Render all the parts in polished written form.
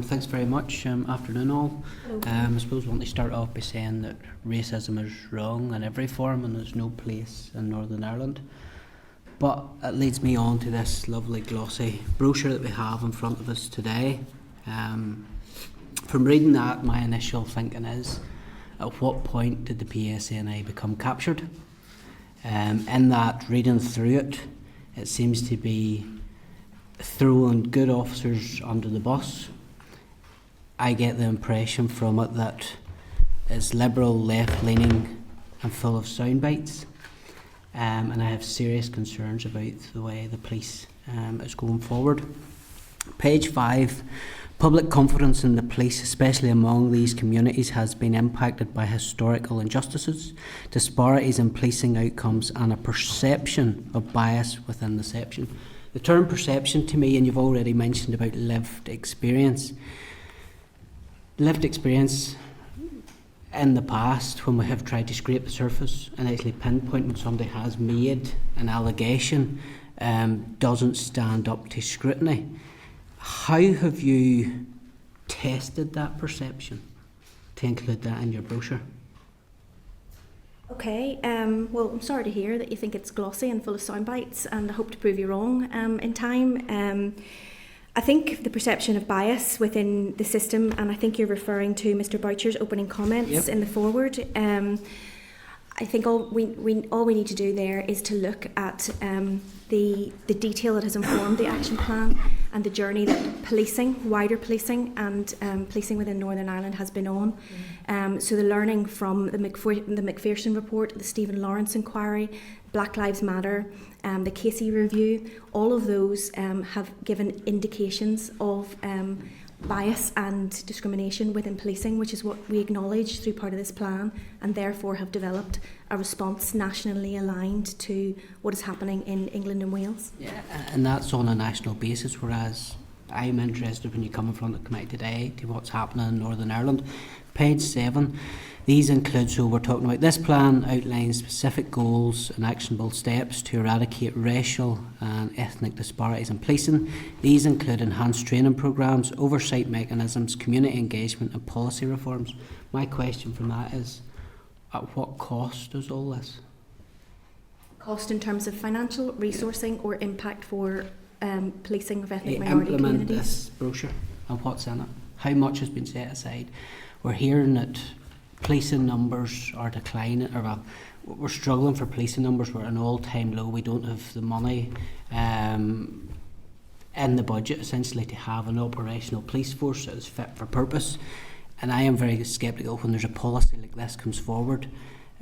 Thanks very much. Afternoon all. I suppose I want to start off by saying that racism is wrong in every form and there's no place in Northern Ireland. But it leads me on to this lovely glossy brochure that we have in front of us today. From reading that, my initial thinking is, at what point did the PSNI become captured? In that, reading through it, it seems to be throwing good officers under the bus. I get the impression from it that it's liberal, left-leaning and full of sound bites. And I have serious concerns about the way the police is going forward. Page 5. Public confidence in the police, especially among these communities, has been impacted by historical injustices, disparities in policing outcomes and a perception of bias within the section. The term perception to me, and you've already mentioned about lived experience. Lived experience in the past, when we have tried to scrape the surface and actually pinpoint when somebody has made an allegation, doesn't stand up to scrutiny. How have you tested that perception to include that in your brochure? Okay, well, I'm sorry to hear that you think it's glossy and full of sound bites, and I hope to prove you wrong in time. I think the perception of bias within the system, and I think you're referring to Mr. Boucher's opening comments in the foreword. I think all we need to do there is to look at the detail that has informed the action plan and the journey that policing, wider policing and policing within Northern Ireland has been on. So the learning from the Macpherson report, the Stephen Lawrence inquiry, Black Lives Matter, the Casey review, all of those have given indications of bias and discrimination within policing, which is what we acknowledge through part of this plan, and therefore have developed a response nationally aligned to what is happening in England and Wales. Yeah, and that's on a national basis, whereas I'm interested when you come in front of the committee today to what's happening in Northern Ireland. Page 7. These include, so we're talking about this plan outlines specific goals and actionable steps to eradicate racial and ethnic disparities in policing. These include enhanced training programmes, oversight mechanisms, community engagement and policy reforms. My question from that is, at what cost is all this? Cost in terms of financial, resourcing or impact for policing of ethnic minority communities? Implement this brochure and what's in it. How much has been set aside? We're hearing that policing numbers are declining, or well, we're struggling for policing numbers. We're at an all-time low. We don't have the money in the budget essentially to have an operational police force that is fit for purpose. And I am very sceptical when there's a policy like this comes forward.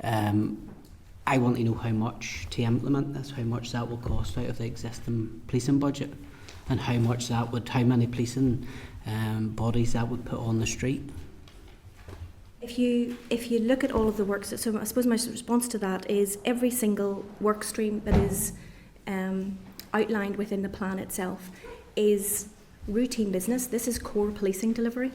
I want to know how much to implement this, how much that will cost out of the existing policing budget, and how many policing bodies that would put on the street. If you look at all of the work, so I suppose my response to that is every single work stream that is outlined within the plan itself is routine business. This is core policing delivery.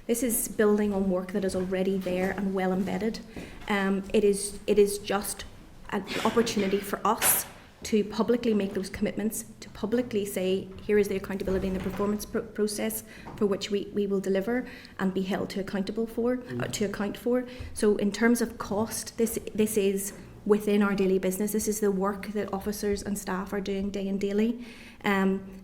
This is building on work that is already there and well embedded. It is just an opportunity for us to publicly make those commitments, to publicly say, here is the accountability and the performance process for which we will deliver and be held to account for. So in terms of cost, this is within our daily business. This is the work that officers and staff are doing day and daily.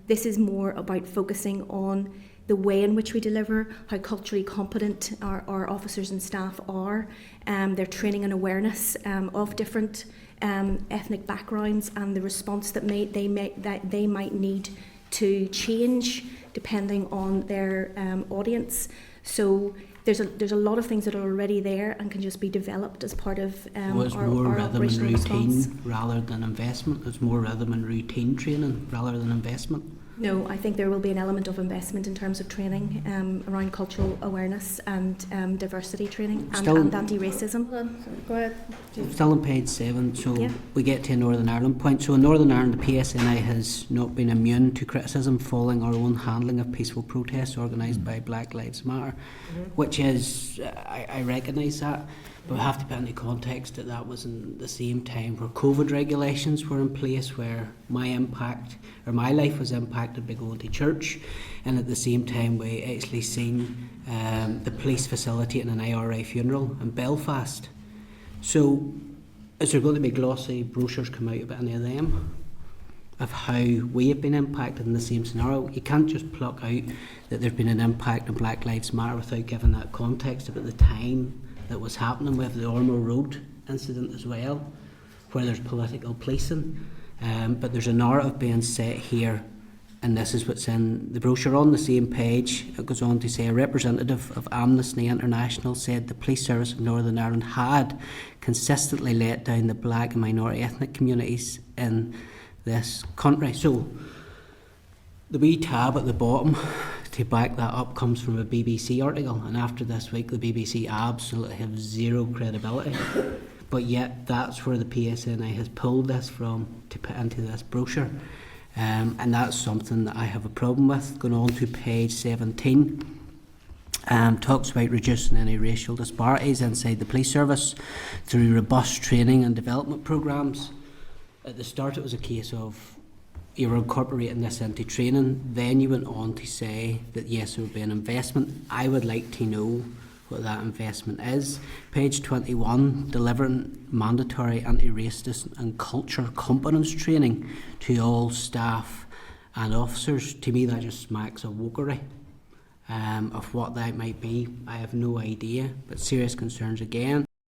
This is more about focusing on the way in which we deliver, how culturally competent our officers and staff are, their training and awareness of different ethnic backgrounds and the response that they might need to change depending on their audience. So there's a lot of things that are already there and can just be developed as part of our operational response. Rather than investment. There's more rhythm and routine training rather than investment. No, I think there will be an element of investment in terms of training around cultural awareness and diversity training and anti-racism. Go ahead. Still on page 7, so we get to a Northern Ireland point. So in Northern Ireland, the PSNI has not been immune to criticism following our own handling of peaceful protests organised by Black Lives Matter, which is, I recognise that. But we have to put into context that that was in the same time where COVID regulations were in place, where my life was impacted by going to church, and at the same time we actually seen the police facility in an IRA funeral in Belfast. So is there going to be glossy brochures come out about any of them, of how we have been impacted in the same scenario? You can't just pluck out that there's been an impact on Black Lives Matter without giving that context about the time that was happening. We have the Ormo Road incident as well, where there's political policing, but there's a narrative being set here, and this is what's in the brochure. On the same page, it goes on to say a representative of Amnesty International said the police service of Northern Ireland had consistently let down the black and minority ethnic communities in this country. So the wee tab at the bottom to back that up comes from a BBC article, and after this week the BBC absolutely have zero credibility, but yet that's where the PSNI has pulled this from to put into this brochure, and that's something that I have a problem with. Going on to page 17, talks about reducing any racial disparities inside the police service through robust training and development programmes. At the start it was a case of you were incorporating this into training, then you went on to say that yes, there would be an investment. I would like to know what that investment is. Page 21, delivering mandatory anti-racist and culture competence training to all staff and officers. To me that just smacks of wokery. Of what that might be, I have no idea, but serious concerns again.